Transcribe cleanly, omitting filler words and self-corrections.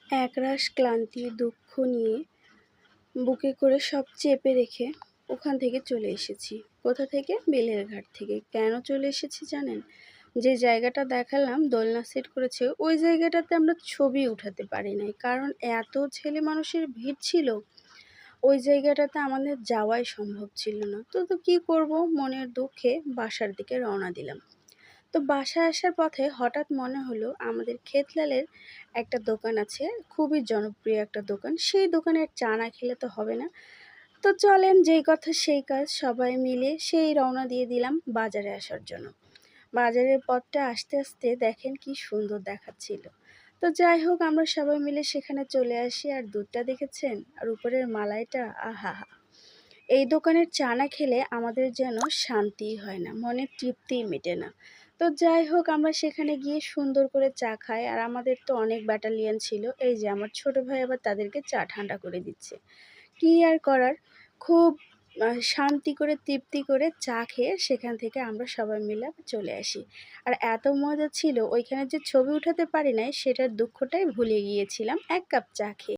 একরাশ ক্লান্তি দুঃখ নিয়ে বুকে করে সব চেপে রেখে ওখান থেকে চলে এসেছি। কোথা থেকে? বেলের ঘাট থেকে। কেন চলে এসেছি জানেন? যে জায়গাটা দেখালাম দোলনা সেট করেছে, ওই জায়গাটাতে আমরা ছবি উঠাতে পারি নাই, কারণ এত ছেলে মানুষের ভিড় ছিল। ওই জায়গাটাতে আমাদের যাওয়াই সম্ভব ছিল না। তো কি করব, মনের দুঃখে বাসার দিকে রওনা দিলাম। তো বাসায় আসার পথে হঠাৎ মনে হলো আমাদের ক্ষেতলালের একটা দোকান আছে, খুবই জনপ্রিয় একটা দোকান। সেই দোকানের চা না খেলে তো হবে না। তো চলেন, যেই কথা সেই কাজ, সবাই মিলে সেই রওনা দিয়ে দিলাম বাজারে আসার জন্য। বাজারের পথটা আসতে আসতে দেখেন কি সুন্দর দেখাচ্ছিল। তো যাই হোক, আমরা সবাই মিলে সেখানে চলে আসি। আর দুধটা দেখেছেন, আর উপরের মালাইটা, আহা! এই দোকানের চা না খেলে আমাদের যেন শান্তিই হয় না, মনের তৃপ্তিই মেটে না। তো যাই হোক, আমরা সেখানে গিয়ে সুন্দর করে চা খাই। আর আমাদের তো অনেক ব্যাটালিয়ন ছিল, এই যে আমার ছোট ভাই আবার তাদেরকে চা ঠান্ডা করে দিচ্ছে। কি আর করার, খুব শান্তি করে তৃপ্তি করে চা খেয়ে সেখান থেকে আমরা সবাই মিলে চলে আসি। আর এত মজা ছিল ওইখানে, যে ছবি উঠাতে পারি নাই সেটার দুঃখটাই ভুলে গিয়েছিলাম এক কাপ চা খেয়ে।